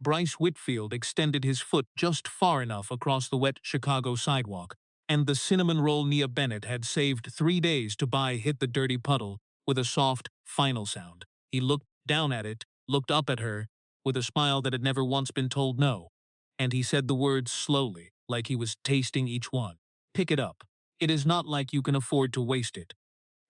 Bryce Whitfield extended his foot just far enough across the wet Chicago sidewalk, and the cinnamon roll Nia Bennett had saved 3 days to buy hit the dirty puddle with a soft, final sound. He looked down at it, looked up at her, with a smile that had never once been told no, and he said the words slowly, like he was tasting each one. Pick it up. It is not like you can afford to waste it.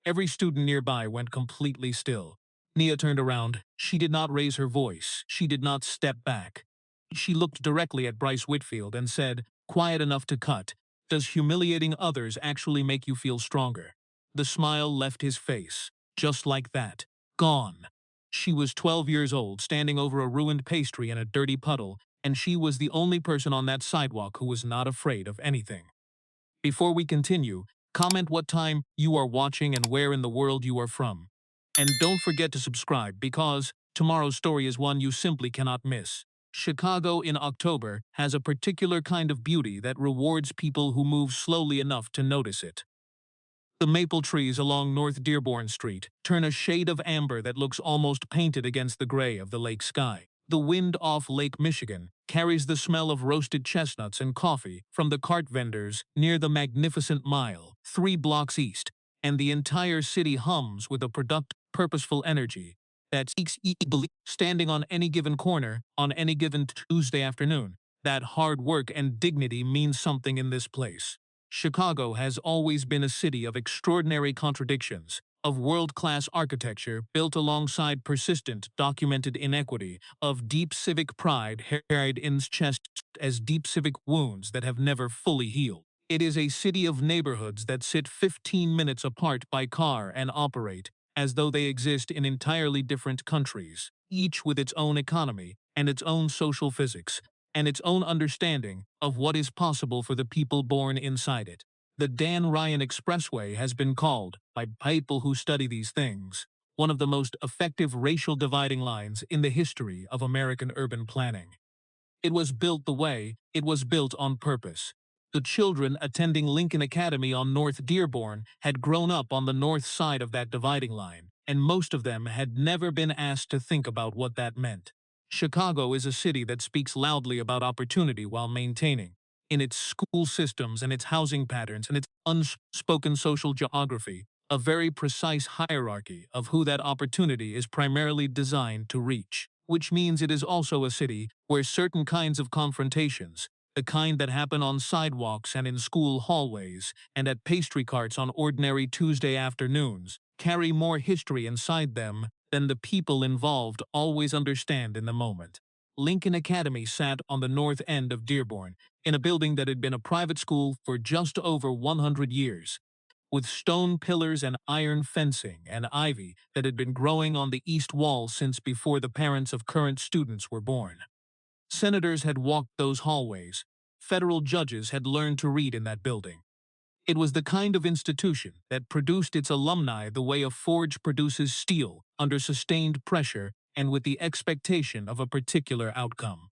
Every student nearby went completely still. Nia turned around. She did not raise her voice. She did not step back. She looked directly at Bryce Whitfield and said, quiet enough to cut, "Does humiliating others actually make you feel stronger?" The smile left his face, just like that. Gone. She was 12 years old, standing over a ruined pastry in a dirty puddle, and she was the only person on that sidewalk who was not afraid of anything. Before we continue, comment what time you are watching and where in the world you are from. And don't forget to subscribe because tomorrow's story is one you simply cannot miss. Chicago in October has a particular kind of beauty that rewards people who move slowly enough to notice it. The maple trees along North Dearborn Street turn a shade of amber that looks almost painted against the gray of the lake sky. The wind off Lake Michigan carries the smell of roasted chestnuts and coffee from the cart vendors near the Magnificent Mile, 3 blocks east, and the entire city hums with a productive, purposeful energy that seeks equally standing on any given corner on any given Tuesday afternoon. That hard work and dignity means something in this place. Chicago has always been a city of extraordinary contradictions, of world-class architecture built alongside persistent, documented inequity, of deep civic pride carried in its chest as deep civic wounds that have never fully healed. It is a city of neighborhoods that sit 15 minutes apart by car and operate as though they exist in entirely different countries, each with its own economy and its own social physics, and its own understanding of what is possible for the people born inside it. The Dan Ryan Expressway has been called, by people who study these things, one of the most effective racial dividing lines in the history of American urban planning. It was built the way it was built on purpose. The children attending Lincoln Academy on North Dearborn had grown up on the north side of that dividing line, and most of them had never been asked to think about what that meant. Chicago is a city that speaks loudly about opportunity while maintaining, in its school systems and its housing patterns and its unspoken social geography, a very precise hierarchy of who that opportunity is primarily designed to reach. Which means it is also a city where certain kinds of confrontations, the kind that happen on sidewalks and in school hallways and at pastry carts on ordinary Tuesday afternoons, carry more history inside them than the people involved always understand in the moment. Lincoln Academy sat on the north end of Dearborn, in a building that had been a private school for just over 100 years, with stone pillars and iron fencing and ivy that had been growing on the east wall since before the parents of current students were born. Senators had walked those hallways. Federal judges had learned to read in that building. It was the kind of institution that produced its alumni the way a forge produces steel under sustained pressure and with the expectation of a particular outcome.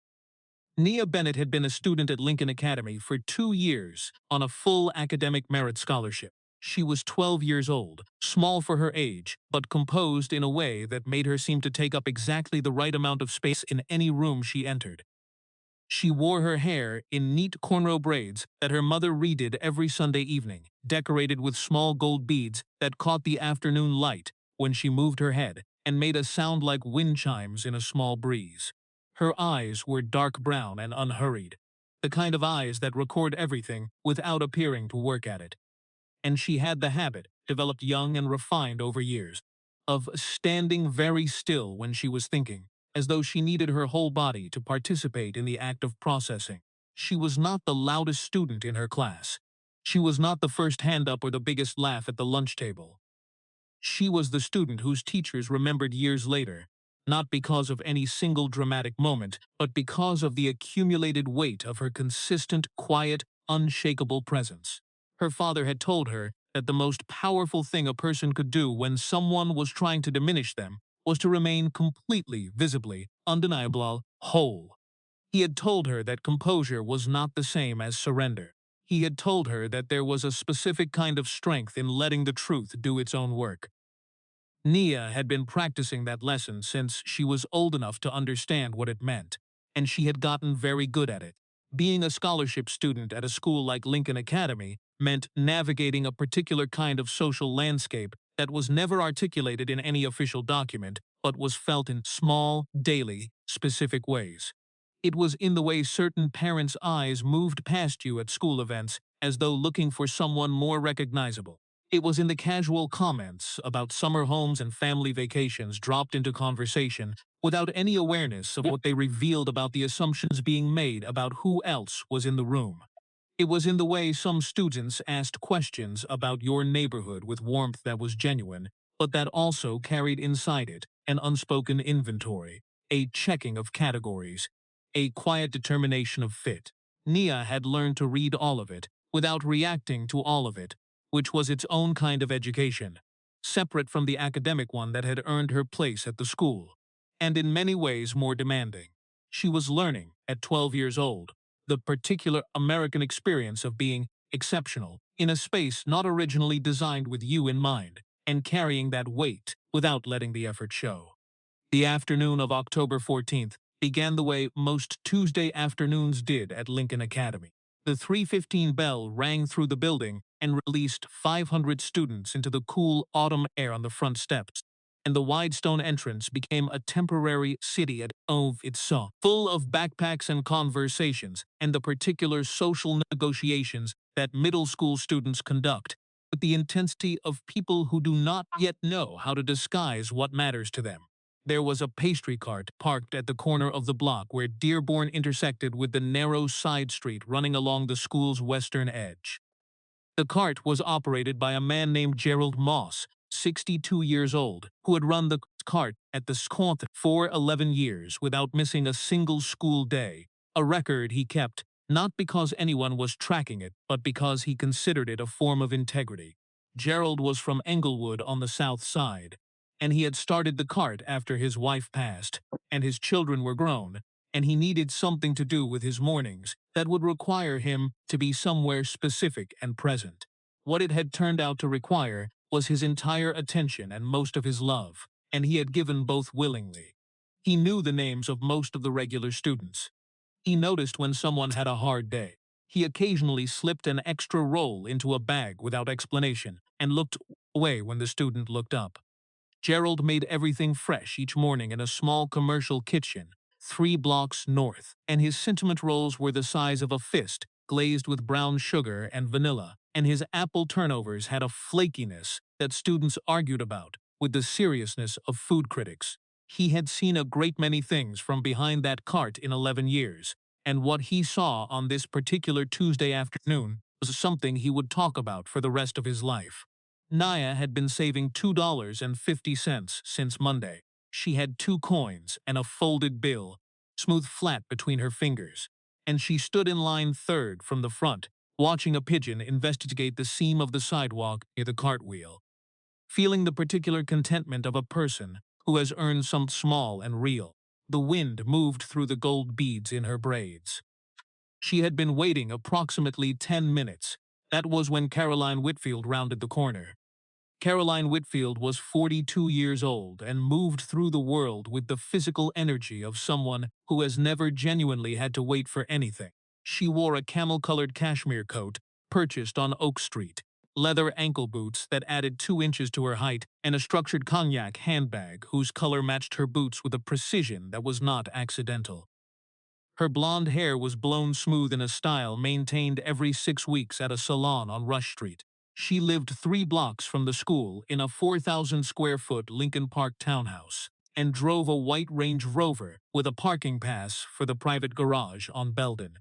Nia Bennett had been a student at Lincoln Academy for 2 years on a full academic merit scholarship. She was 12 years old, small for her age, but composed in a way that made her seem to take up exactly the right amount of space in any room she entered. She wore her hair in neat cornrow braids that her mother redid every Sunday evening, decorated with small gold beads that caught the afternoon light when she moved her head and made a sound like wind chimes in a small breeze. Her eyes were dark brown and unhurried, the kind of eyes that record everything without appearing to work at it. And she had the habit, developed young and refined over years, of standing very still when she was thinking, as though she needed her whole body to participate in the act of processing. She was not the loudest student in her class. She was not the first hand up or the biggest laugh at the lunch table. She was the student whose teachers remembered years later, not because of any single dramatic moment, but because of the accumulated weight of her consistent, quiet, unshakable presence. Her father had told her that the most powerful thing a person could do when someone was trying to diminish them was to remain completely, visibly, undeniable, whole. He had told her that composure was not the same as surrender. He had told her that there was a specific kind of strength in letting the truth do its own work. Nia had been practicing that lesson since she was old enough to understand what it meant. and she had gotten very good at it. Being a scholarship student at a school like Lincoln Academy meant navigating a particular kind of social landscape that was never articulated in any official document, but was felt in small, daily, specific ways. It was in the way certain parents' eyes moved past you at school events as though looking for someone more recognizable. It was in the casual comments about summer homes and family vacations dropped into conversation without any awareness of what they revealed about the assumptions being made about who else was in the room. It was in the way some students asked questions about your neighborhood with warmth that was genuine, but that also carried inside it an unspoken inventory, a checking of categories, a quiet determination of fit. Nia had learned to read all of it, without reacting to all of it, which was its own kind of education, separate from the academic one that had earned her place at the school, and in many ways more demanding. She was learning, at 12 years old, the particular American experience of being exceptional in a space not originally designed with you in mind, and carrying that weight without letting the effort show. The afternoon of October 14th began the way most Tuesday afternoons did at Lincoln Academy. The 3:15 bell rang through the building and released 500 students into the cool autumn air on the front steps, and the wide stone entrance became a temporary city of itself, full of backpacks and conversations, and the particular social negotiations that middle school students conduct, with the intensity of people who do not yet know how to disguise what matters to them. There was a pastry cart parked at the corner of the block where Dearborn intersected with the narrow side street running along the school's western edge. The cart was operated by a man named Gerald Moss, 62 years old, who had run the cart at the school for 11 years without missing a single school day, a record he kept not because anyone was tracking it, but because he considered it a form of integrity. Gerald was from Englewood on the south side, and he had started the cart after his wife passed, and his children were grown, and he needed something to do with his mornings that would require him to be somewhere specific and present. What it had turned out to require was his entire attention and most of his love, and he had given both willingly. He knew the names of most of the regular students. He noticed when someone had a hard day. He occasionally slipped an extra roll into a bag without explanation and looked away when the student looked up. Gerald made everything fresh each morning in a small commercial kitchen 3 blocks north, and his cinnamon rolls were the size of a fist, glazed with brown sugar and vanilla, and his apple turnovers had a flakiness that students argued about with the seriousness of food critics. He had seen a great many things from behind that cart in 11 years, and what he saw on this particular Tuesday afternoon was something he would talk about for the rest of his life. Naya had been saving $2.50 since Monday. She had 2 coins and a folded bill, smooth flat between her fingers, and she stood in line third from the front, watching a pigeon investigate the seam of the sidewalk near the cartwheel, feeling the particular contentment of a person who has earned something small and real. The wind moved through the gold beads in her braids. She had been waiting approximately 10 minutes. That was when Caroline Whitfield rounded the corner. Caroline Whitfield was 42 years old and moved through the world with the physical energy of someone who has never genuinely had to wait for anything. She wore a camel-colored cashmere coat purchased on Oak Street, leather ankle boots that added 2 inches to her height, and a structured cognac handbag whose color matched her boots with a precision that was not accidental. Her blonde hair was blown smooth in a style maintained every 6 weeks at a salon on Rush Street. She lived 3 blocks from the school in a 4,000-square-foot Lincoln Park townhouse and drove a white Range Rover with a parking pass for the private garage on Belden.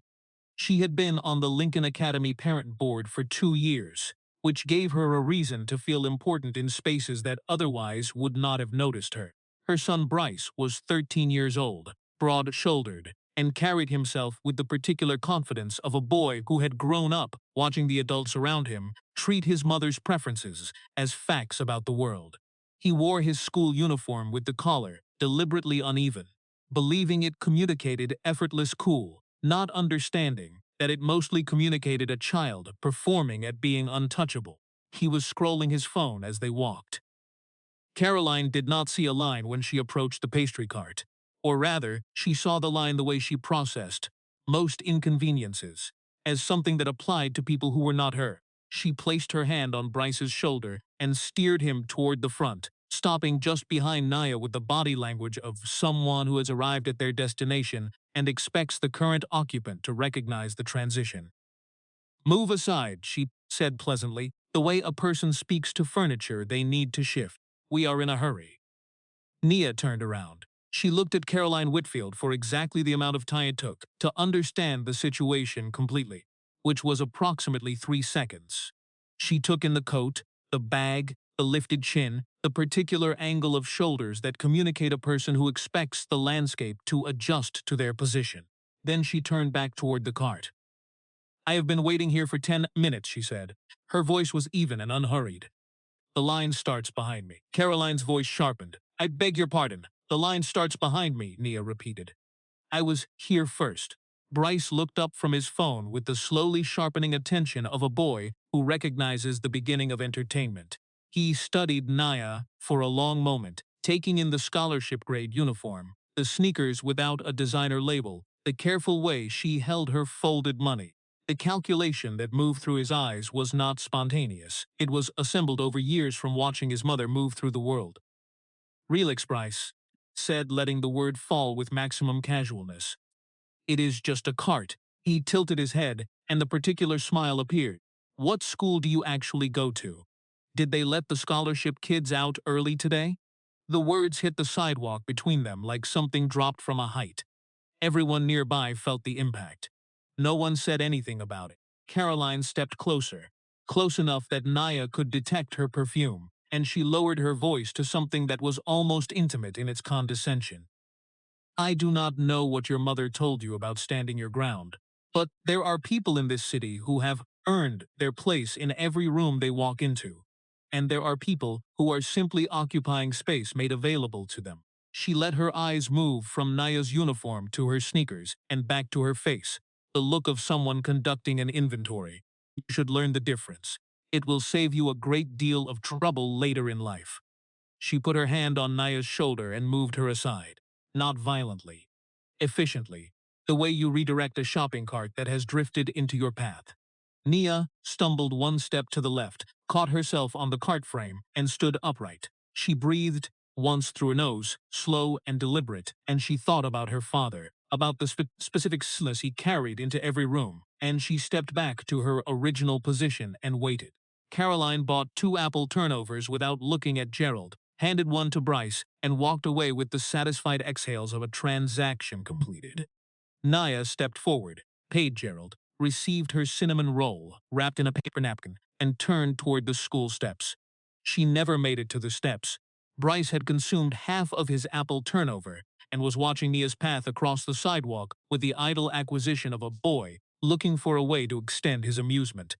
She had been on the Lincoln Academy parent board for 2 years, which gave her a reason to feel important in spaces that otherwise would not have noticed her. Her son Bryce was 13 years old, broad-shouldered, and carried himself with the particular confidence of a boy who had grown up watching the adults around him treat his mother's preferences as facts about the world. He wore his school uniform with the collar deliberately uneven, believing it communicated effortless cool, not understanding that it mostly communicated a child performing at being untouchable. He was scrolling his phone as they walked. Caroline did not see a line when she approached the pastry cart. Or rather, she saw the line the way she processed most inconveniences, as something that applied to people who were not her. She placed her hand on Bryce's shoulder and steered him toward the front, stopping just behind Naya with the body language of someone who has arrived at their destination and expects the current occupant to recognize the transition. "Move aside," she said pleasantly, the way a person speaks to furniture they need to shift. "We are in a hurry." Nia turned around. She looked at Caroline Whitfield for exactly the amount of time it took to understand the situation completely, which was approximately 3 seconds. She took in the coat, the bag, the lifted chin, the particular angle of shoulders that communicate a person who expects the landscape to adjust to their position. Then she turned back toward the cart. "I have been waiting here for 10 minutes, she said. Her voice was even and unhurried. "The line starts behind me." Caroline's voice sharpened. "I beg your pardon. The line starts behind me," Nia repeated. "I was here first." Bryce looked up from his phone with the slowly sharpening attention of a boy who recognizes the beginning of entertainment. He studied Nia for a long moment, taking in the scholarship grade uniform, the sneakers without a designer label, the careful way she held her folded money. The calculation that moved through his eyes was not spontaneous. It was assembled over years from watching his mother move through the world. "Relix, Bryce," said, letting the word fall with maximum casualness. "It is just a cart." He tilted his head, and the particular smile appeared. "What school do you actually go to? Did they let the scholarship kids out early today?" The words hit the sidewalk between them like something dropped from a height. Everyone nearby felt the impact. No one said anything about it. Caroline stepped closer, close enough that Naya could detect her perfume, and she lowered her voice to something that was almost intimate in its condescension. "I do not know what your mother told you about standing your ground, but there are people in this city who have earned their place in every room they walk into. And there are people who are simply occupying space made available to them." She let her eyes move from Naya's uniform to her sneakers and back to her face, the look of someone conducting an inventory. "You should learn the difference. It will save you a great deal of trouble later in life." She put her hand on Naya's shoulder and moved her aside. Not violently. Efficiently. The way you redirect a shopping cart that has drifted into your path. Nia stumbled one step to the left, caught herself on the cart frame, and stood upright. She breathed once through her nose, slow and deliberate, and she thought about her father, about the specific slowness he carried into every room, and she stepped back to her original position and waited. Caroline bought 2 apple turnovers without looking at Gerald, handed one to Bryce, and walked away with the satisfied exhales of a transaction completed. Naya stepped forward, paid Gerald, received her cinnamon roll, wrapped in a paper napkin, and turned toward the school steps. She never made it to the steps. Bryce had consumed half of his apple turnover and was watching Nia's path across the sidewalk with the idle acquisition of a boy looking for a way to extend his amusement.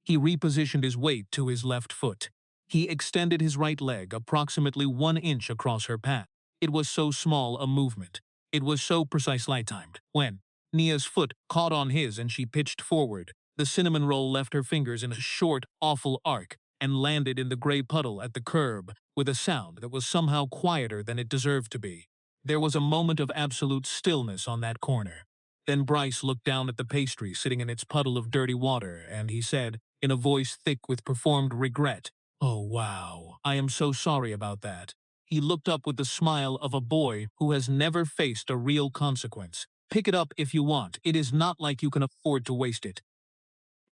He repositioned his weight to his left foot. He extended his right leg approximately 1 inch across her path. It was so small a movement. It was so precisely timed. When Nia's foot caught on his and she pitched forward, the cinnamon roll left her fingers in a short, awful arc and landed in the gray puddle at the curb with a sound that was somehow quieter than it deserved to be. There was a moment of absolute stillness on that corner. Then Bryce looked down at the pastry sitting in its puddle of dirty water, and he said, in a voice thick with performed regret, "Oh, wow. I am so sorry about that." He looked up with the smile of a boy who has never faced a real consequence. "Pick it up if you want. It is not like you can afford to waste it."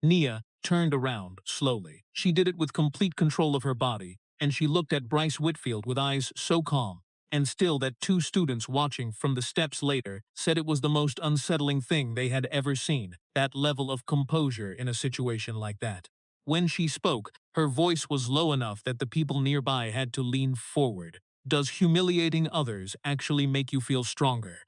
Nia turned around slowly. She did it with complete control of her body, and she looked at Bryce Whitfield with eyes so calm and still that 2 students watching from the steps later said it was the most unsettling thing they had ever seen, that level of composure in a situation like that. When she spoke, her voice was low enough that the people nearby had to lean forward. "Does humiliating others actually make you feel stronger?"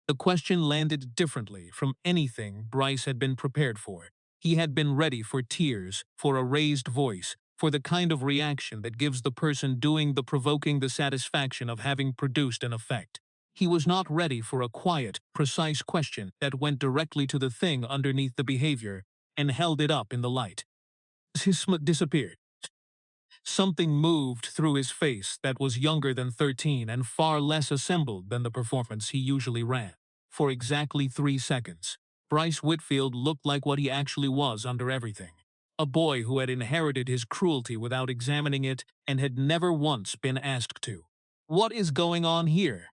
The question landed differently from anything Bryce had been prepared for. He had been ready for tears, for a raised voice, for the kind of reaction that gives the person doing the provoking the satisfaction of having produced an effect. He was not ready for a quiet, precise question that went directly to the thing underneath the behavior and held it up in the light. His smut disappeared. Something moved through his face that was younger than 13 and far less assembled than the performance he usually ran. For exactly 3 seconds, Bryce Whitfield looked like what he actually was under everything. A boy who had inherited his cruelty without examining it and had never once been asked to. What is going on here?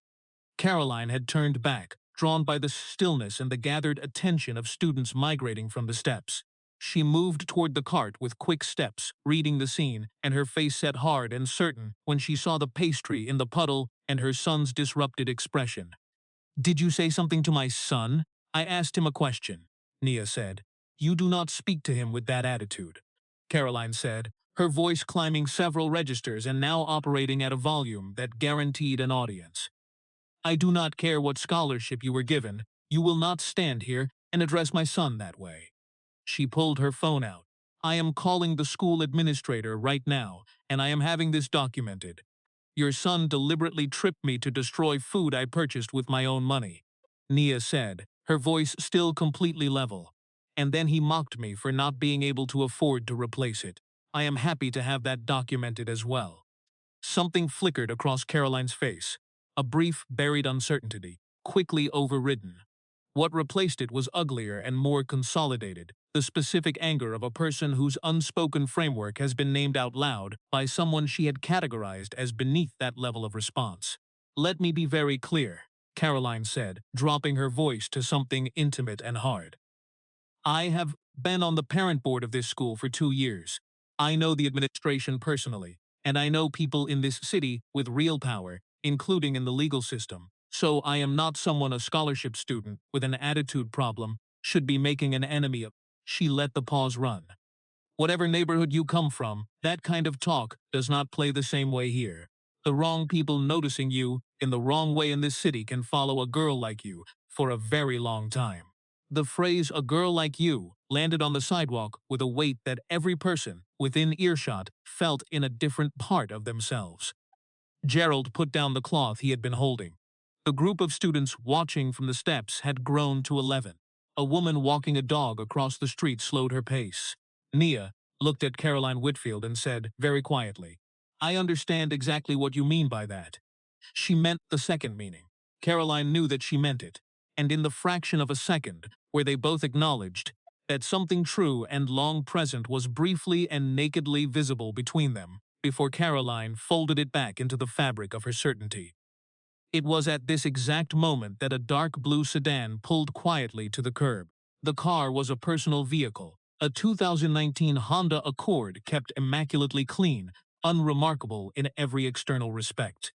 Caroline had turned back, drawn by the stillness and the gathered attention of students migrating from the steps. She moved toward the cart with quick steps, reading the scene, and her face set hard and certain when she saw the pastry in the puddle and her son's disrupted expression. "Did you say something to my son?" "I asked him a question," Nia said. "You do not speak to him with that attitude," Caroline said, her voice climbing several registers and now operating at a volume that guaranteed an audience. "I do not care what scholarship you were given. You will not stand here and address my son that way." She pulled her phone out. "I am calling the school administrator right now, and I am having this documented. Your son deliberately tripped me to destroy food I purchased with my own money," Nia said, her voice still completely level. "And then he mocked me for not being able to afford to replace it. I am happy to have that documented as well." Something flickered across Caroline's face. A brief, buried uncertainty, quickly overridden. What replaced it was uglier and more consolidated, the specific anger of a person whose unspoken framework has been named out loud by someone she had categorized as beneath that level of response. "Let me be very clear," Caroline said, dropping her voice to something intimate and hard. "I have been on the parent board of this school for 2 years. I know the administration personally, and I know people in this city with real power, including in the legal system. So I am not someone a scholarship student with an attitude problem should be making an enemy of." She let the pause run. "Whatever neighborhood you come from, that kind of talk does not play the same way here. The wrong people noticing you in the wrong way in this city can follow a girl like you for a very long time." The phrase "a girl like you" landed on the sidewalk with a weight that every person within earshot felt in a different part of themselves. Gerald put down the cloth he had been holding. The group of students watching from the steps had grown to 11. A woman walking a dog across the street slowed her pace. Nia looked at Caroline Whitfield and said, very quietly, "I understand exactly what you mean by that." She meant the second meaning. Caroline knew that she meant it. And in the fraction of a second, where they both acknowledged that something true and long present was briefly and nakedly visible between them, before Caroline folded it back into the fabric of her certainty. It was at this exact moment that a dark blue sedan pulled quietly to the curb. The car was a personal vehicle, a 2019 Honda Accord kept immaculately clean, unremarkable in every external respect.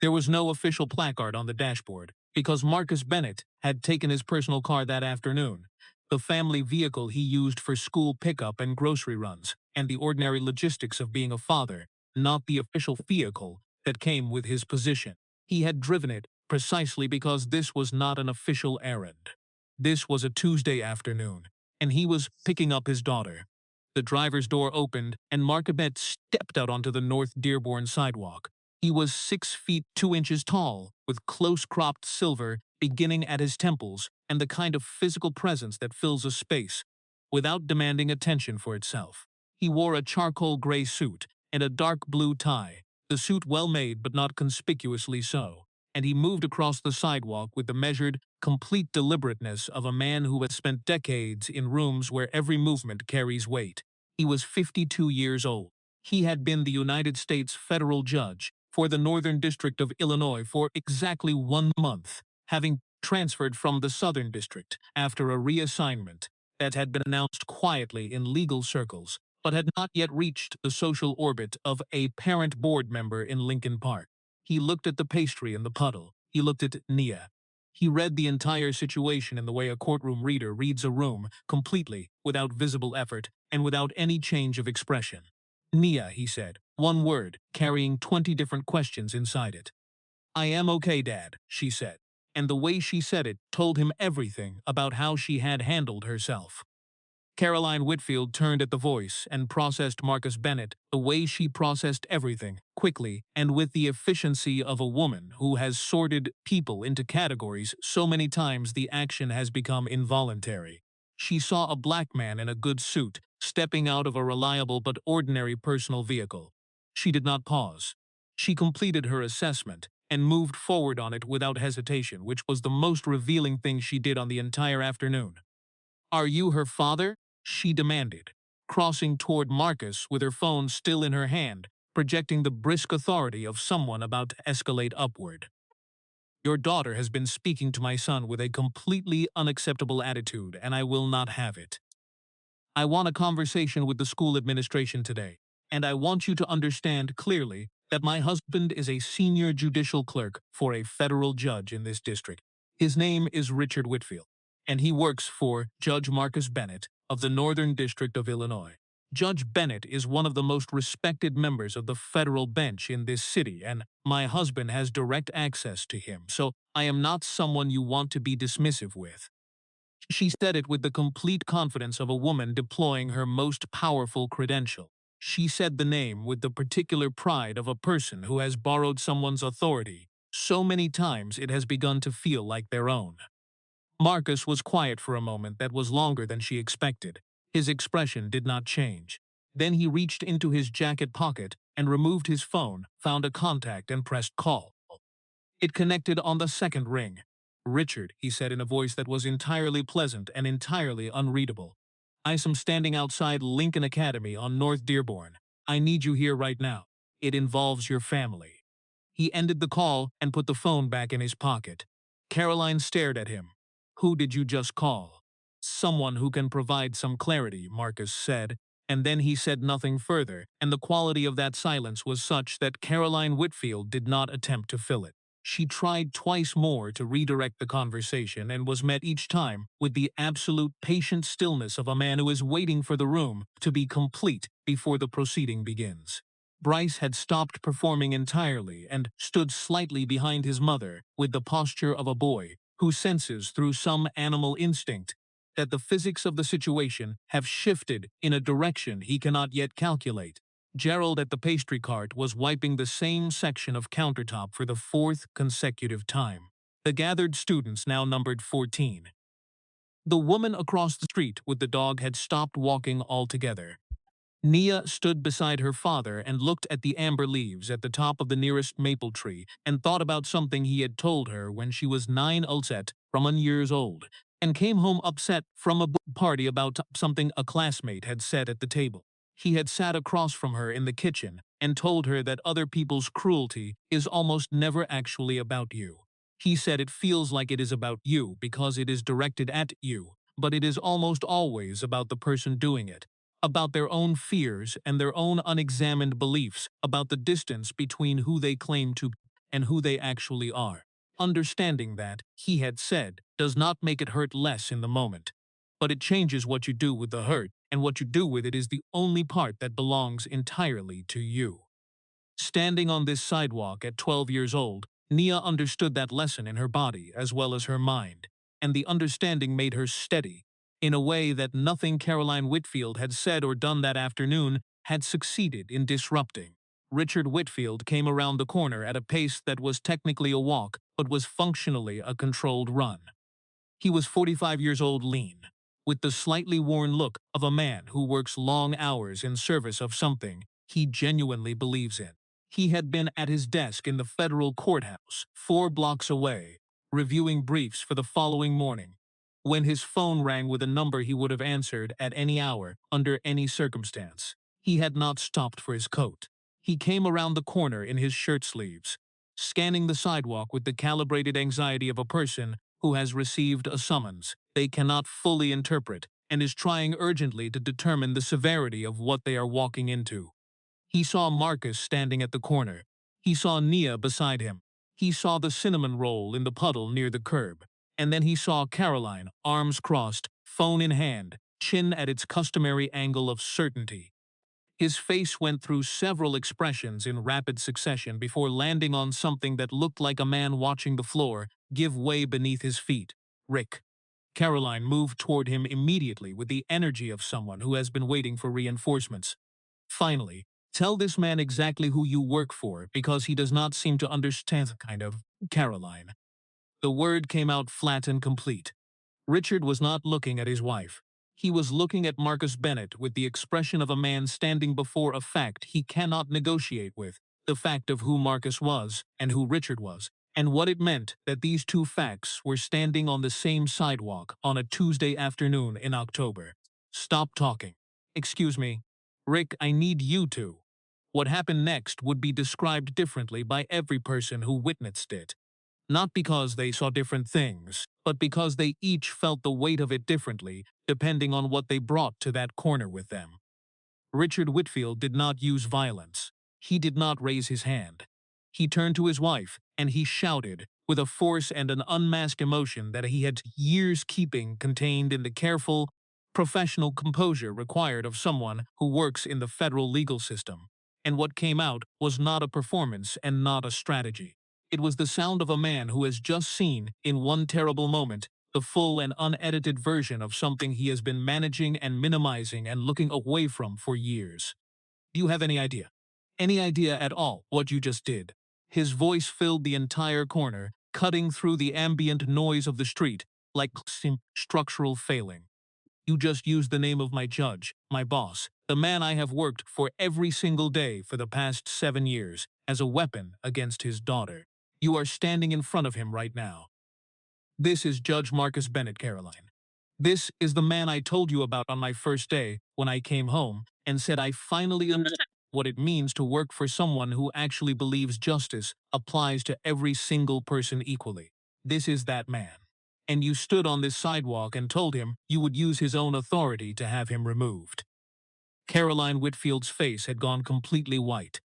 There was no official placard on the dashboard, because Marcus Bennett had taken his personal car that afternoon, the family vehicle he used for school pickup and grocery runs, and the ordinary logistics of being a father, not the official vehicle that came with his position. He had driven it precisely because this was not an official errand. This was a Tuesday afternoon, and he was picking up his daughter. The driver's door opened, and Marquebet stepped out onto the North Dearborn sidewalk. He was 6 feet 2 inches tall, with close-cropped silver beginning at his temples and the kind of physical presence that fills a space without demanding attention for itself. He wore a charcoal gray suit and a dark blue tie, the suit well made but not conspicuously so, and he moved across the sidewalk with the measured, complete deliberateness of a man who has spent decades in rooms where every movement carries weight. He was 52 years old. He had been the United States federal judge for the Northern District of Illinois for exactly 1 month, having transferred from the Southern District after a reassignment that had been announced quietly in legal circles, but had not yet reached the social orbit of a parent board member in Lincoln Park. He looked at the pastry in the puddle. He looked at Nia. He read the entire situation in the way a courtroom reader reads a room, completely, without visible effort, and without any change of expression. "Nia," he said, one word, carrying 20 different questions inside it. "I am okay, Dad," she said, and the way she said it told him everything about how she had handled herself. Caroline Whitfield turned at the voice and processed Marcus Bennett the way she processed everything, quickly and with the efficiency of a woman who has sorted people into categories so many times the action has become involuntary. She saw a black man in a good suit, stepping out of a reliable but ordinary personal vehicle. She did not pause. She completed her assessment and moved forward on it without hesitation, which was the most revealing thing she did on the entire afternoon. "Are you her father?" she demanded, crossing toward Marcus with her phone still in her hand, projecting the brisk authority of someone about to escalate upward. "Your daughter has been speaking to my son with a completely unacceptable attitude, and I will not have it. I want a conversation with the school administration today, and I want you to understand clearly that my husband is a senior judicial clerk for a federal judge in this district. His name is Richard Whitfield, and he works for Judge Marcus Bennett of the Northern District of Illinois. Judge Bennett is one of the most respected members of the federal bench in this city, and my husband has direct access to him, so I am not someone you want to be dismissive with." She said it with the complete confidence of a woman deploying her most powerful credential. She said the name with the particular pride of a person who has borrowed someone's authority so many times it has begun to feel like their own. Marcus was quiet for a moment that was longer than she expected. His expression did not change. Then he reached into his jacket pocket and removed his phone, found a contact and pressed call. It connected on the second ring. "Richard," he said in a voice that was entirely pleasant and entirely unreadable. "I am standing outside Lincoln Academy on North Dearborn. I need you here right now. It involves your family." He ended the call and put the phone back in his pocket. Caroline stared at him. "Who did you just call?" "Someone who can provide some clarity," Marcus said, and then he said nothing further, and the quality of that silence was such that Caroline Whitfield did not attempt to fill it. She tried twice more to redirect the conversation and was met each time with the absolute patient stillness of a man who is waiting for the room to be complete before the proceeding begins. Bryce had stopped performing entirely and stood slightly behind his mother with the posture of a boy who senses through some animal instinct that the physics of the situation have shifted in a direction he cannot yet calculate. Gerald at the pastry cart was wiping the same section of countertop for the fourth consecutive time. The gathered students now numbered 14. The woman across the street with the dog had stopped walking altogether. Nia stood beside her father and looked at the amber leaves at the top of the nearest maple tree and thought about something he had told her when she was 9 upset from 1 years old, and came home upset from a party about something a classmate had said at the table. He had sat across from her in the kitchen and told her that other people's cruelty is almost never actually about you. He said it feels like it is about you because it is directed at you, but it is almost always about the person doing it, about their own fears and their own unexamined beliefs about the distance between who they claim to be and who they actually are. Understanding that, he had said, does not make it hurt less in the moment, but it changes what you do with the hurt, and what you do with it is the only part that belongs entirely to you. Standing on this sidewalk at 12 years old, Nia understood that lesson in her body as well as her mind, and the understanding made her steady, in a way that nothing Caroline Whitfield had said or done that afternoon had succeeded in disrupting. Richard Whitfield came around the corner at a pace that was technically a walk, but was functionally a controlled run. He was 45 years old, lean, with the slightly worn look of a man who works long hours in service of something he genuinely believes in. He had been at his desk in the federal courthouse, 4 blocks away, reviewing briefs for the following morning, when his phone rang with a number he would have answered at any hour, under any circumstance. He had not stopped for his coat. He came around the corner in his shirt sleeves, scanning the sidewalk with the calibrated anxiety of a person who has received a summons they cannot fully interpret and is trying urgently to determine the severity of what they are walking into. He saw Marcus standing at the corner. He saw Nia beside him. He saw the cinnamon roll in the puddle near the curb. And then he saw Caroline, arms crossed, phone in hand, chin at its customary angle of certainty. His face went through several expressions in rapid succession before landing on something that looked like a man watching the floor give way beneath his feet. "Rick." Caroline moved toward him immediately with the energy of someone who has been waiting for reinforcements. "Finally, tell this man exactly who you work for, because he does not seem to understand kind of, Caroline." The word came out flat and complete. Richard was not looking at his wife. He was looking at Marcus Bennett with the expression of a man standing before a fact he cannot negotiate with, the fact of who Marcus was and who Richard was, and what it meant that these two facts were standing on the same sidewalk on a Tuesday afternoon in October. Stop talking. Excuse me. Rick, I need you to. What happened next would be described differently by every person who witnessed it. Not because they saw different things, but because they each felt the weight of it differently, depending on what they brought to that corner with them. Richard Whitfield did not use violence. He did not raise his hand. He turned to his wife, and he shouted, with a force and an unmasked emotion that he had years keeping contained in the careful, professional composure required of someone who works in the federal legal system. And what came out was not a performance and not a strategy. It was the sound of a man who has just seen, in one terrible moment, the full and unedited version of something he has been managing and minimizing and looking away from for years. Do you have any idea? Any idea at all what you just did? His voice filled the entire corner, cutting through the ambient noise of the street, like structural failing. You just used the name of my judge, my boss, the man I have worked for every single day for the past 7 years, as a weapon against his daughter. You are standing in front of him right now. This is Judge Marcus Bennett, Caroline. This is the man I told you about on my first day when I came home and said I finally understand what it means to work for someone who actually believes justice applies to every single person equally. This is that man. And you stood on this sidewalk and told him you would use his own authority to have him removed. Caroline Whitfield's face had gone completely white.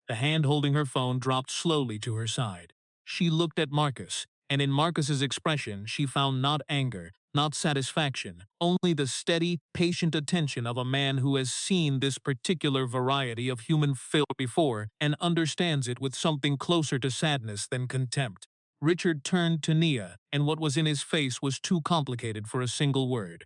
The hand holding her phone dropped slowly to her side. She looked at Marcus, and in Marcus's expression she found not anger, not satisfaction, only the steady, patient attention of a man who has seen this particular variety of human filth before and understands it with something closer to sadness than contempt. Richard turned to Nia, and what was in his face was too complicated for a single word.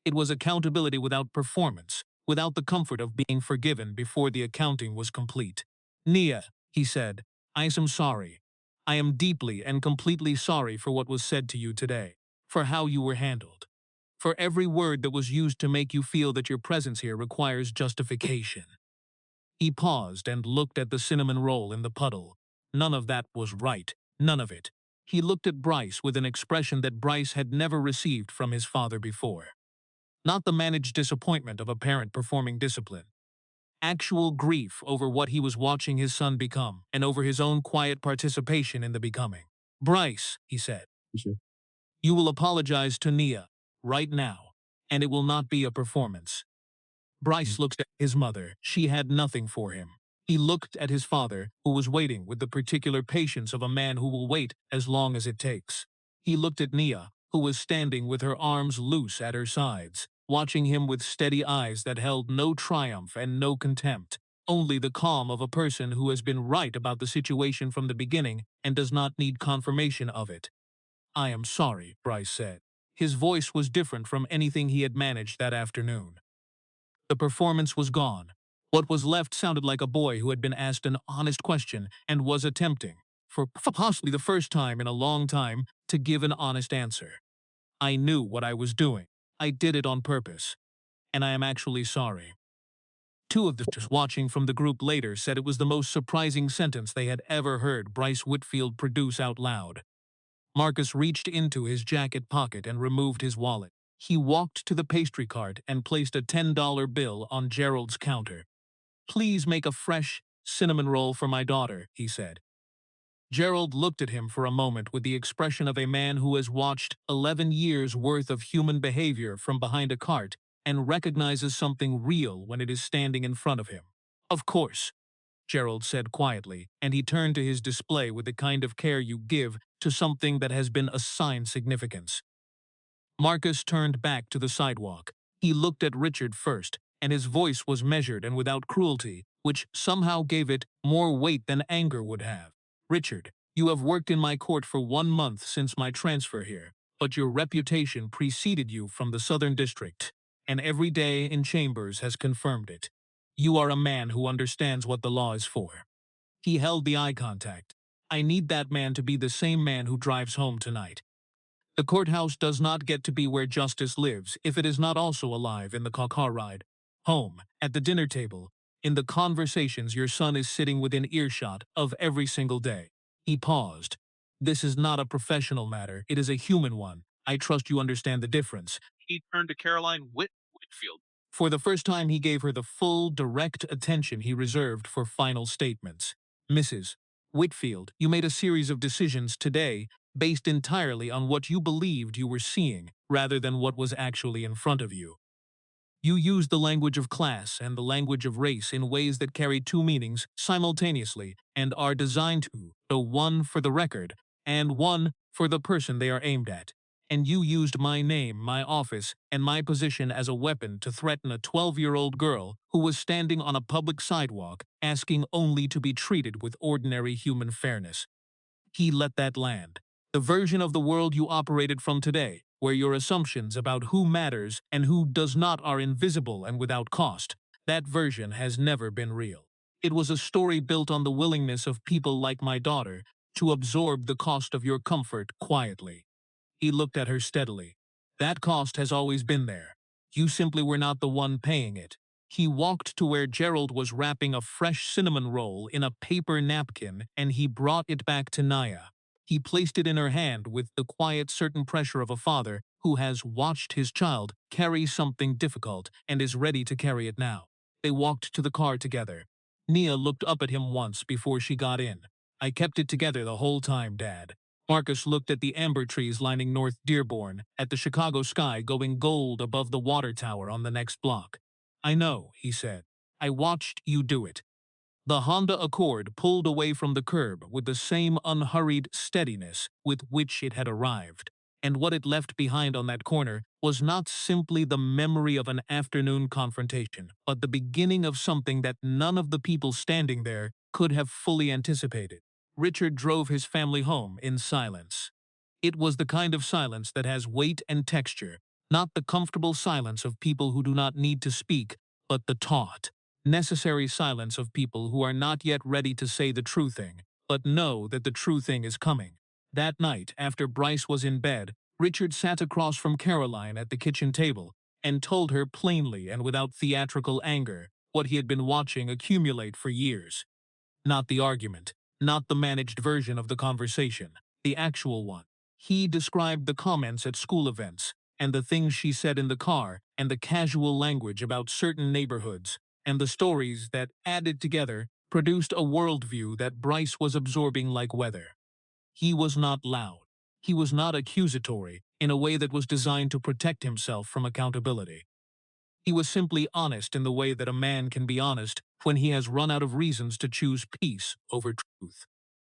It was accountability without performance, without the comfort of being forgiven before the accounting was complete. Nia, he said, I am sorry. I am deeply and completely sorry for what was said to you today, for how you were handled, for every word that was used to make you feel that your presence here requires justification. He paused and looked at the cinnamon roll in the puddle. None of that was right, none of it. He looked at Bryce with an expression that Bryce had never received from his father before. Not the managed disappointment of a parent performing discipline. Actual grief over what he was watching his son become, and over his own quiet participation in the becoming. Bryce, he said, sure. You will apologize to Nia, right now, and it will not be a performance. Bryce looked at his mother. She had nothing for him. He looked at his father, who was waiting with the particular patience of a man who will wait as long as it takes. He looked at Nia, who was standing with her arms loose at her sides, watching him with steady eyes that held no triumph and no contempt, only the calm of a person who has been right about the situation from the beginning and does not need confirmation of it. I am sorry, Bryce said. His voice was different from anything he had managed that afternoon. The performance was gone. What was left sounded like a boy who had been asked an honest question and was attempting, for possibly the first time in a long time, to give an honest answer. I knew what I was doing. I did it on purpose. And I am actually sorry. Two of the watching from the group later said it was the most surprising sentence they had ever heard Bryce Whitfield produce out loud. Marcus reached into his jacket pocket and removed his wallet. He walked to the pastry cart and placed a $10 bill on Gerald's counter. Please make a fresh cinnamon roll for my daughter, he said. Gerald looked at him for a moment with the expression of a man who has watched 11 years' worth of human behavior from behind a cart and recognizes something real when it is standing in front of him. Of course, Gerald said quietly, and he turned to his display with the kind of care you give to something that has been assigned significance. Marcus turned back to the sidewalk. He looked at Richard first, and his voice was measured and without cruelty, which somehow gave it more weight than anger would have. Richard, you have worked in my court for 1 month since my transfer here, but your reputation preceded you from the Southern District, and every day in chambers has confirmed it. You are a man who understands what the law is for. He held the eye contact. I need that man to be the same man who drives home tonight. The courthouse does not get to be where justice lives if it is not also alive in the car ride home, at the dinner table, in the conversations your son is sitting within earshot of every single day. He paused. This is not a professional matter, it is a human one. I trust you understand the difference. He turned to Whitfield. For the first time, he gave her the full, direct attention he reserved for final statements. Mrs. Whitfield, you made a series of decisions today based entirely on what you believed you were seeing, rather than what was actually in front of you. You used the language of class and the language of race in ways that carry two meanings simultaneously and are designed to, so one for the record, and one for the person they are aimed at. And you used my name, my office, and my position as a weapon to threaten a 12-year-old girl who was standing on a public sidewalk asking only to be treated with ordinary human fairness. He let that land. The version of the world you operated from today, where your assumptions about who matters and who does not are invisible and without cost, that version has never been real. It was a story built on the willingness of people like my daughter to absorb the cost of your comfort quietly. He looked at her steadily. That cost has always been there. You simply were not the one paying it. He walked to where Gerald was wrapping a fresh cinnamon roll in a paper napkin, and he brought it back to Naya. He placed it in her hand with the quiet, certain pressure of a father who has watched his child carry something difficult and is ready to carry it now. They walked to the car together. Nia looked up at him once before she got in. I kept it together the whole time, Dad. Marcus looked at the amber trees lining North Dearborn, at the Chicago sky going gold above the water tower on the next block. I know, he said. I watched you do it. The Honda Accord pulled away from the curb with the same unhurried steadiness with which it had arrived. And what it left behind on that corner was not simply the memory of an afternoon confrontation, but the beginning of something that none of the people standing there could have fully anticipated. Richard drove his family home in silence. It was the kind of silence that has weight and texture, not the comfortable silence of people who do not need to speak, but the taut, necessary silence of people who are not yet ready to say the true thing, but know that the true thing is coming. That night, after Bryce was in bed, Richard sat across from Caroline at the kitchen table and told her plainly and without theatrical anger what he had been watching accumulate for years. Not the argument, not the managed version of the conversation, the actual one. He described the comments at school events, and the things she said in the car, and the casual language about certain neighborhoods, and the stories that, added together, produced a worldview that Bryce was absorbing like weather. He was not loud. He was not accusatory in a way that was designed to protect himself from accountability. He was simply honest in the way that a man can be honest when he has run out of reasons to choose peace over truth.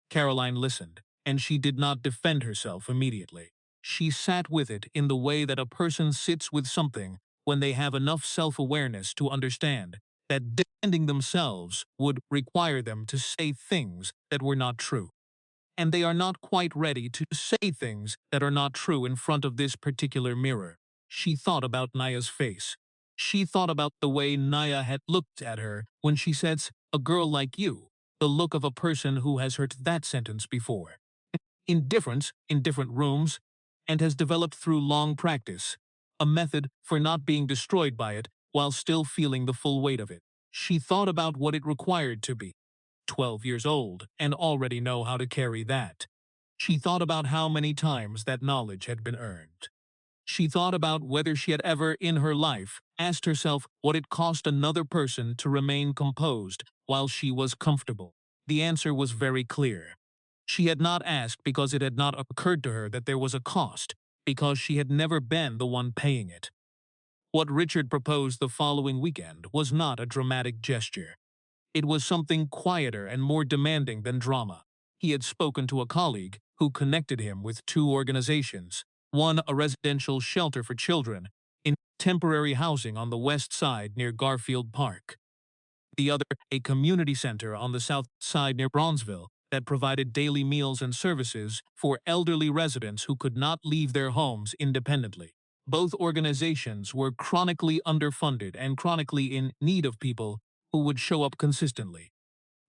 Caroline listened, and she did not defend herself immediately. She sat with it in the way that a person sits with something when they have enough self-awareness to understand that defending themselves would require them to say things that were not true. And they are not quite ready to say things that are not true in front of this particular mirror. She thought about Naya's face. She thought about the way Naya had looked at her when she said, "A girl like you," the look of a person who has heard that sentence before. Indifference in different rooms, and has developed through long practice, a method for not being destroyed by it while still feeling the full weight of it. She thought about what it required to be 12 years old and already know how to carry that. She thought about how many times that knowledge had been earned. She thought about whether she had ever in her life asked herself what it cost another person to remain composed while she was comfortable. The answer was very clear. She had not asked because it had not occurred to her that there was a cost, because she had never been the one paying it. What Richard proposed the following weekend was not a dramatic gesture. It was something quieter and more demanding than drama. He had spoken to a colleague who connected him with two organizations, one a residential shelter for children in temporary housing on the west side near Garfield Park, the other a community center on the south side near Bronzeville that provided daily meals and services for elderly residents who could not leave their homes independently. Both organizations were chronically underfunded and chronically in need of people who would show up consistently,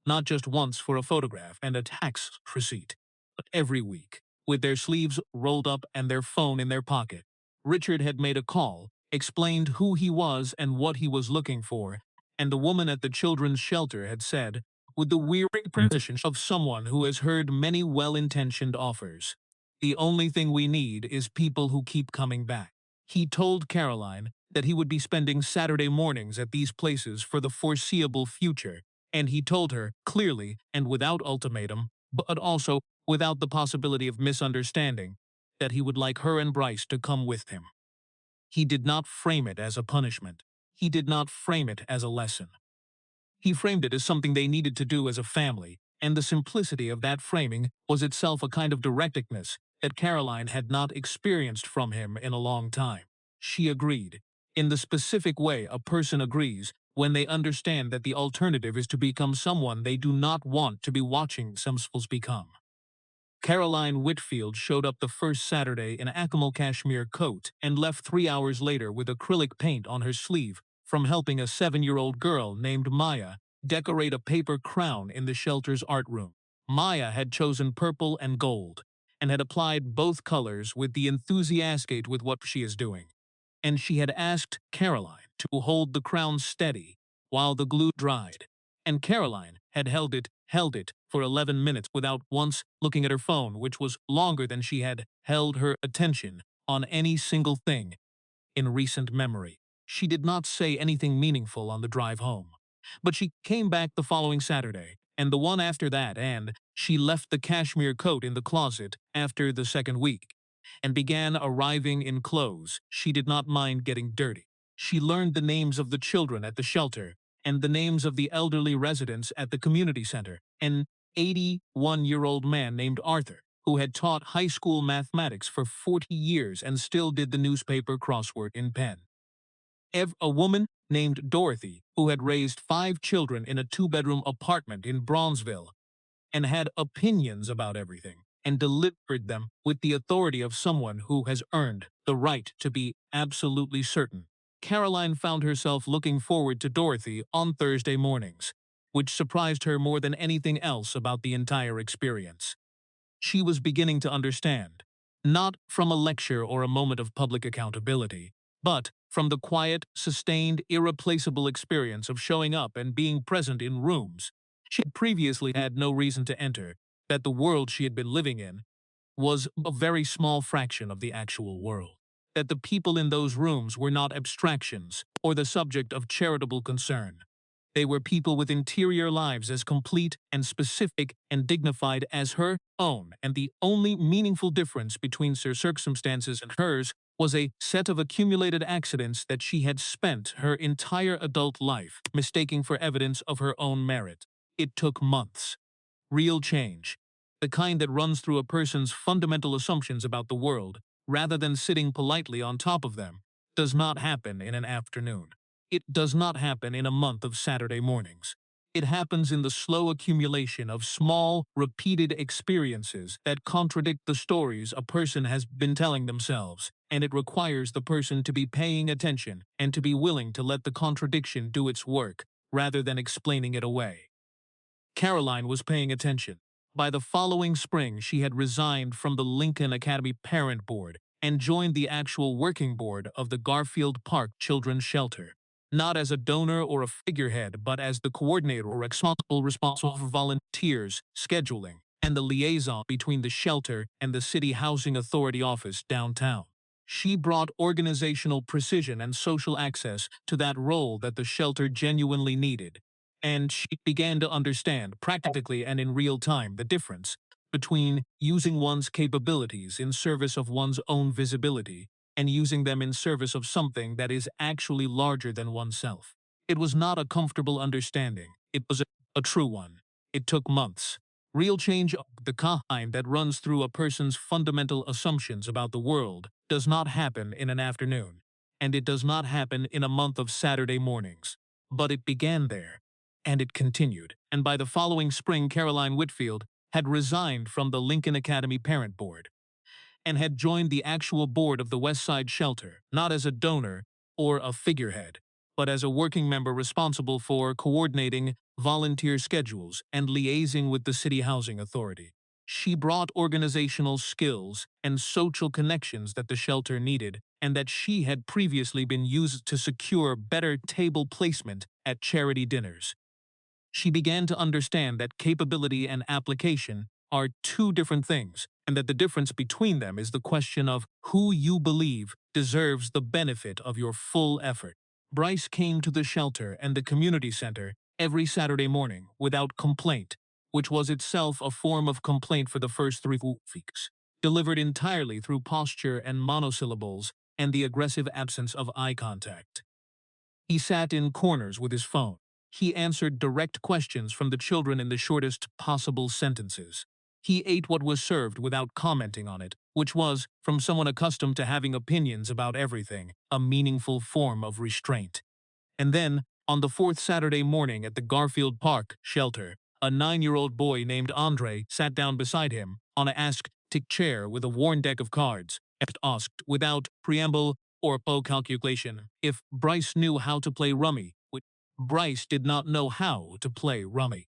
not just once for a photograph and a tax receipt, but every week, with their sleeves rolled up and their phone in their pocket. Richard had made a call, explained who he was and what he was looking for, and the woman at the children's shelter had said, with the weary precision of someone who has heard many well-intentioned offers, "The only thing we need is people who keep coming back." He told Caroline that he would be spending Saturday mornings at these places for the foreseeable future, and he told her clearly and without ultimatum, but also without the possibility of misunderstanding, that he would like her and Bryce to come with him. He did not frame it as a punishment. He did not frame it as a lesson. He framed it as something they needed to do as a family, and the simplicity of that framing was itself a kind of directness that Caroline had not experienced from him in a long time. She agreed, in the specific way a person agrees when they understand that the alternative is to become someone they do not want to be watching themselves become. Caroline Whitfield showed up the first Saturday in a camel cashmere coat and left 3 hours later with acrylic paint on her sleeve from helping a 7-year-old girl named Maya decorate a paper crown in the shelter's art room. Maya had chosen purple and gold and had applied both colors with the enthusiasm with what she is doing. And she had asked Caroline to hold the crown steady while the glue dried, and Caroline had held it for 11 minutes without once looking at her phone, which was longer than she had held her attention on any single thing in recent memory. She did not say anything meaningful on the drive home, but she came back the following Saturday, and the one after that, and she left the cashmere coat in the closet after the second week, and began arriving in clothes she did not mind getting dirty. She learned the names of the children at the shelter, and the names of the elderly residents at the community center, an 81-year-old man named Arthur, who had taught high school mathematics for 40 years and still did the newspaper crossword in pen. A woman named Dorothy, who had raised 5 children in a 2-bedroom apartment in Bronzeville and had opinions about everything and delivered them with the authority of someone who has earned the right to be absolutely certain. Caroline found herself looking forward to Dorothy on Thursday mornings, which surprised her more than anything else about the entire experience. She was beginning to understand, not from a lecture or a moment of public accountability, but from the quiet, sustained, irreplaceable experience of showing up and being present in rooms she had previously had no reason to enter, that the world she had been living in was a very small fraction of the actual world, that the people in those rooms were not abstractions or the subject of charitable concern. They were people with interior lives as complete and specific and dignified as her own, and the only meaningful difference between their circumstances and hers was a set of accumulated accidents that she had spent her entire adult life mistaking for evidence of her own merit. It took months. Real change, the kind that runs through a person's fundamental assumptions about the world, rather than sitting politely on top of them, does not happen in an afternoon. It does not happen in a month of Saturday mornings. It happens in the slow accumulation of small, repeated experiences that contradict the stories a person has been telling themselves, and it requires the person to be paying attention and to be willing to let the contradiction do its work, rather than explaining it away. Caroline was paying attention. By the following spring, she had resigned from the Lincoln Academy Parent Board and joined the actual working board of the Garfield Park Children's Shelter, not as a donor or a figurehead, but as the coordinator or responsible for volunteers, scheduling, and the liaison between the shelter and the City Housing Authority office downtown. She brought organizational precision and social access to that role that the shelter genuinely needed, and she began to understand practically and in real time the difference between using one's capabilities in service of one's own visibility and using them in service of something that is actually larger than oneself. It was not a comfortable understanding. It was a true one. It took months. Real change of the kind that runs through a person's fundamental assumptions about the world does not happen in an afternoon, and it does not happen in a month of Saturday mornings. But it began there, and it continued, and by the following spring Caroline Whitfield had resigned from the Lincoln Academy Parent Board and had joined the actual board of the West Side Shelter, not as a donor or a figurehead, but as a working member responsible for coordinating volunteer schedules and liaising with the City Housing Authority. She brought organizational skills and social connections that the shelter needed, and that she had previously been used to secure better table placement at charity dinners. She began to understand that capability and application are two different things, and that the difference between them is the question of who you believe deserves the benefit of your full effort. Bryce came to the shelter and the community center every Saturday morning without complaint, which was itself a form of complaint for the first 3 weeks, delivered entirely through posture and monosyllables and the aggressive absence of eye contact. He sat in corners with his phone. He answered direct questions from the children in the shortest possible sentences. He ate what was served without commenting on it, which was, from someone accustomed to having opinions about everything, a meaningful form of restraint. And then, on the fourth Saturday morning at the Garfield Park shelter, a 9-year-old boy named Andre sat down beside him on a ask-tick chair with a worn deck of cards, and asked, without preamble or calculation, if Bryce knew how to play rummy, which Bryce did not know how to play rummy.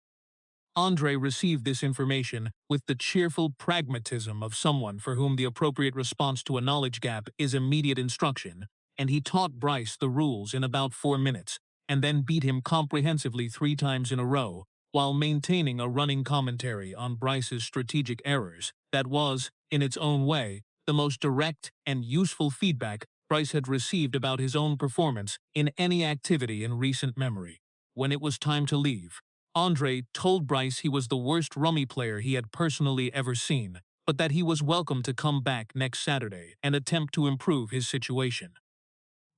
Andre received this information with the cheerful pragmatism of someone for whom the appropriate response to a knowledge gap is immediate instruction, and he taught Bryce the rules in about 4 minutes, and then beat him comprehensively 3 times in a row, while maintaining a running commentary on Bryce's strategic errors. That was, in its own way, the most direct and useful feedback Bryce had received about his own performance in any activity in recent memory. When it was time to leave, Andre told Bryce he was the worst rummy player he had personally ever seen, but that he was welcome to come back next Saturday and attempt to improve his situation.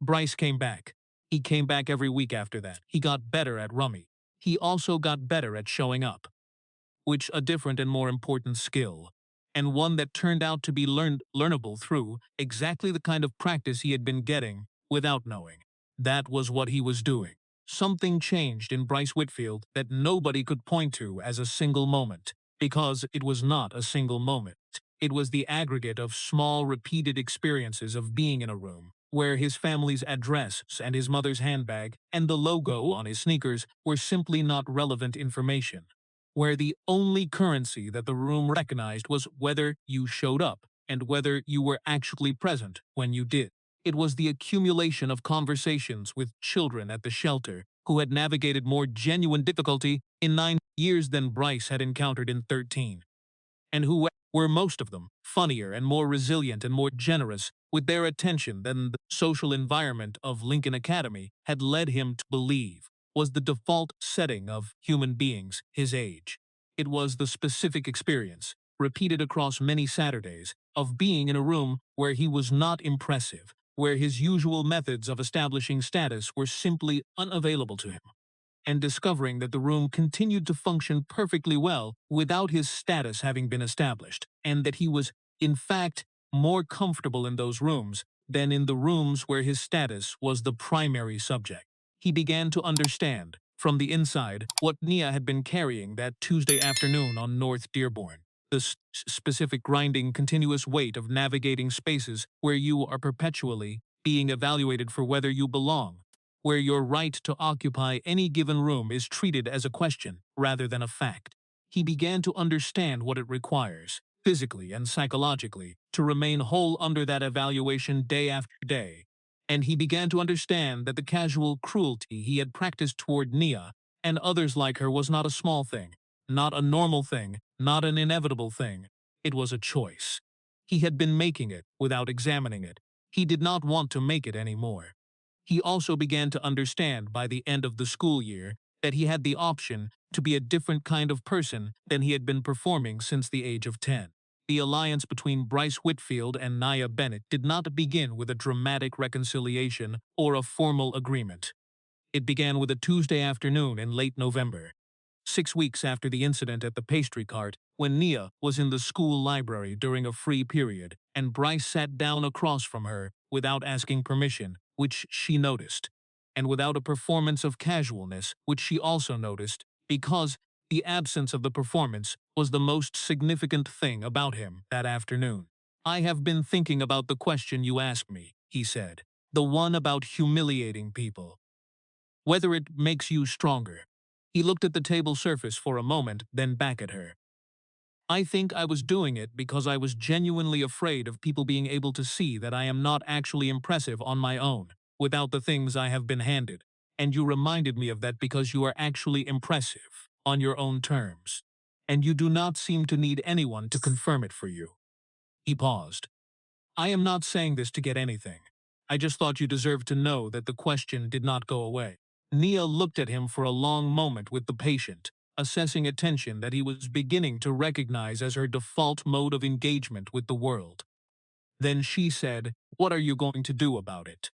Bryce came back. He came back every week after that. He got better at rummy. He also got better at showing up, which a different and more important skill, and one that turned out to be learnable through exactly the kind of practice he had been getting without knowing. That was what he was doing. Something changed in Bryce Whitfield that nobody could point to as a single moment, because it was not a single moment. It was the aggregate of small, repeated experiences of being in a room where his family's address and his mother's handbag and the logo on his sneakers were simply not relevant information, where the only currency that the room recognized was whether you showed up and whether you were actually present when you did. It was the accumulation of conversations with children at the shelter who had navigated more genuine difficulty in 9 years than Bryce had encountered in 13, and who were most of them funnier and more resilient and more generous with their attention than the social environment of Lincoln Academy had led him to believe was the default setting of human beings his age. It was the specific experience, repeated across many Saturdays, of being in a room where he was not impressive, where his usual methods of establishing status were simply unavailable to him, and discovering that the room continued to function perfectly well without his status having been established, and that he was, in fact, more comfortable in those rooms than in the rooms where his status was the primary subject. He began to understand, from the inside, what Nia had been carrying that Tuesday afternoon on North Dearborn. The specific grinding, continuous weight of navigating spaces where you are perpetually being evaluated for whether you belong, where your right to occupy any given room is treated as a question rather than a fact. He began to understand what it requires, physically and psychologically, to remain whole under that evaluation day after day. And he began to understand that the casual cruelty he had practiced toward Nia and others like her was not a small thing, not a normal thing, not an inevitable thing. It was a choice. He had been making it without examining it. He did not want to make it anymore. He also began to understand by the end of the school year that he had the option to be a different kind of person than he had been performing since the age of 10. The alliance between Bryce Whitfield and Nia Bennett did not begin with a dramatic reconciliation or a formal agreement. It began with a Tuesday afternoon in late November, 6 weeks after the incident at the pastry cart, when Nia was in the school library during a free period, and Bryce sat down across from her without asking permission, which she noticed, and without a performance of casualness, which she also noticed, because the absence of the performance was the most significant thing about him that afternoon. "I have been thinking about the question you asked me," he said, "the one about humiliating people. Whether it makes you stronger." He looked at the table surface for a moment, then back at her. I think I was doing it because I was genuinely afraid of people being able to see that I am not actually impressive on my own, without the things I have been handed. And you reminded me of that because you are actually impressive, on your own terms. And you do not seem to need anyone to confirm it for you. He paused. I am not saying this to get anything. I just thought you deserved to know that the question did not go away. Nia looked at him for a long moment with the patient, assessing a tension that he was beginning to recognize as her default mode of engagement with the world. Then she said, "What are you going to do about it?"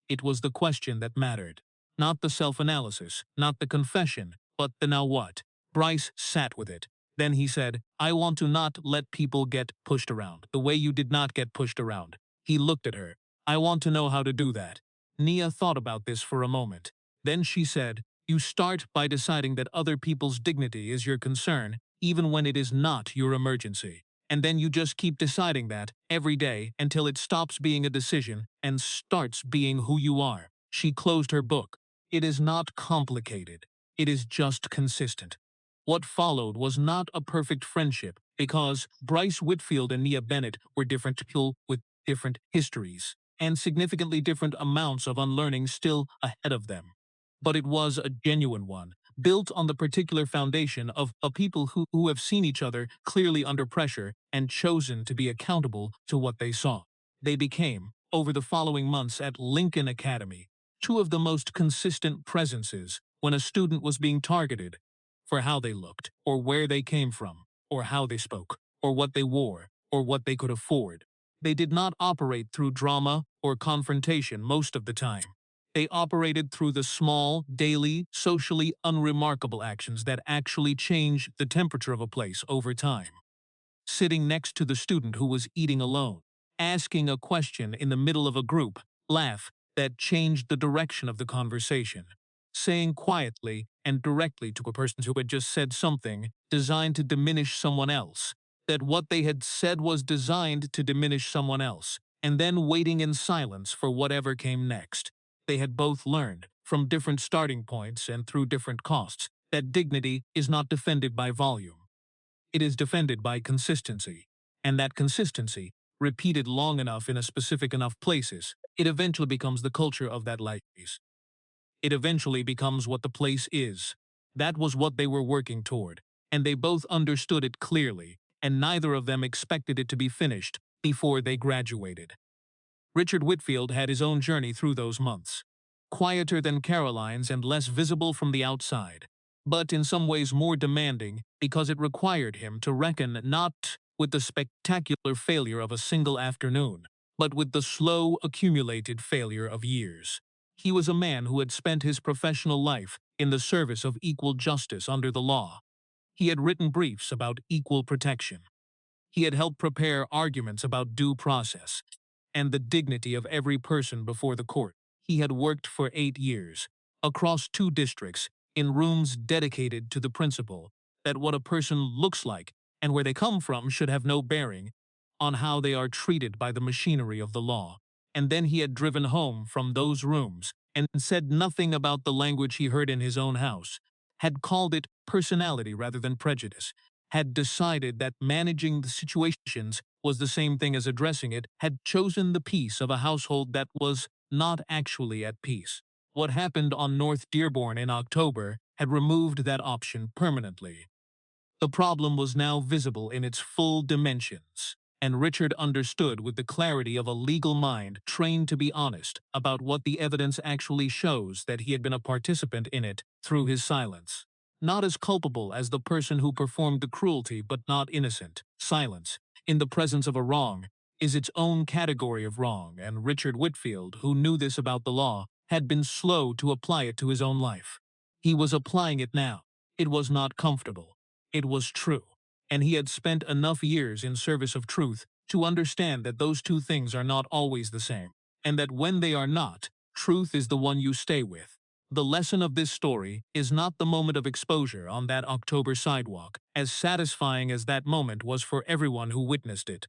It was the question that mattered. Not the self-analysis, not the confession, but the now what. Bryce sat with it. Then he said, I want to not let people get pushed around, the way you did not get pushed around. He looked at her. I want to know how to do that. Nia thought about this for a moment. Then she said, you start by deciding that other people's dignity is your concern, even when it is not your emergency. And then you just keep deciding that, every day, until it stops being a decision and starts being who you are. She closed her book. It is not complicated. It is just consistent. What followed was not a perfect friendship, because Bryce Whitfield and Nia Bennett were different people with different histories, and significantly different amounts of unlearning still ahead of them. But it was a genuine one, built on the particular foundation of a people who have seen each other clearly under pressure and chosen to be accountable to what they saw. They became, over the following months at Lincoln Academy, two of the most consistent presences when a student was being targeted for how they looked, or where they came from, or how they spoke, or what they wore, or what they could afford. They did not operate through drama or confrontation most of the time. They operated through the small, daily, socially unremarkable actions that actually change the temperature of a place over time. Sitting next to the student who was eating alone, asking a question in the middle of a group laugh that changed the direction of the conversation, saying quietly and directly to a person who had just said something designed to diminish someone else, that what they had said was designed to diminish someone else, and then waiting in silence for whatever came next. They had both learned, from different starting points and through different costs, that dignity is not defended by volume. It is defended by consistency, and that consistency, repeated long enough in a specific enough places, it eventually becomes the culture of that place. It eventually becomes what the place is. That was what they were working toward, and they both understood it clearly, and neither of them expected it to be finished before they graduated. Richard Whitfield had his own journey through those months. Quieter than Caroline's and less visible from the outside, but in some ways more demanding because it required him to reckon not with the spectacular failure of a single afternoon, but with the slow, accumulated failure of years. He was a man who had spent his professional life in the service of equal justice under the law. He had written briefs about equal protection. He had helped prepare arguments about due process and the dignity of every person before the court. He had worked for 8 years, across 2 districts, in rooms dedicated to the principle that what a person looks like and where they come from should have no bearing on how they are treated by the machinery of the law. And then he had driven home from those rooms and said nothing about the language he heard in his own house, had called it personality rather than prejudice, had decided that managing the situations was the same thing as addressing it, had chosen the peace of a household that was not actually at peace. What happened on North Dearborn in October had removed that option permanently. The problem was now visible in its full dimensions, and Richard understood with the clarity of a legal mind trained to be honest about what the evidence actually shows that he had been a participant in it through his silence. Not as culpable as the person who performed the cruelty, but not innocent. Silence, in the presence of a wrong, is its own category of wrong, and Richard Whitfield, who knew this about the law, had been slow to apply it to his own life. He was applying it now. It was not comfortable. It was true, and he had spent enough years in service of truth to understand that those two things are not always the same, and that when they are not, truth is the one you stay with. The lesson of this story is not the moment of exposure on that October sidewalk, as satisfying as that moment was for everyone who witnessed it.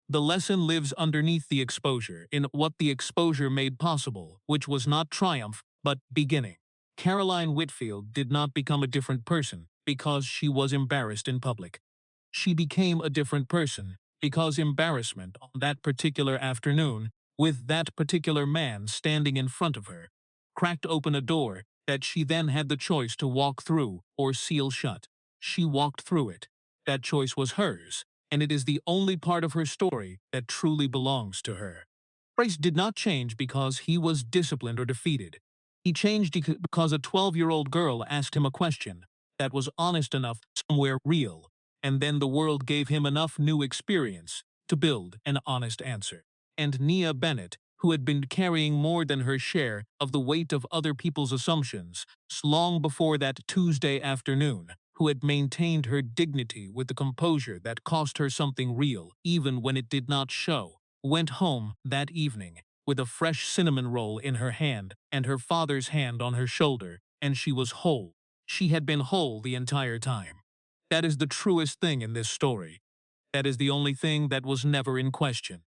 The lesson lives underneath the exposure, in what the exposure made possible, which was not triumph, but beginning. Caroline Whitfield did not become a different person because she was embarrassed in public. she became a different person because embarrassment on that particular afternoon, with that particular man standing in front of her, cracked open a door that she then had the choice to walk through or seal shut. She walked through it. That choice was hers, and it is the only part of her story that truly belongs to her. Bryce did not change because he was disciplined or defeated. He changed because a 12-year-old girl asked him a question that was honest enough, somewhere real, and then the world gave him enough new experience to build an honest answer. And Nia Bennett, who had been carrying more than her share of the weight of other people's assumptions long before that Tuesday afternoon, who had maintained her dignity with the composure that cost her something real, even when it did not show, went home that evening with a fresh cinnamon roll in her hand and her father's hand on her shoulder, and she was whole. She had been whole the entire time. That is the truest thing in this story. That is the only thing that was never in question.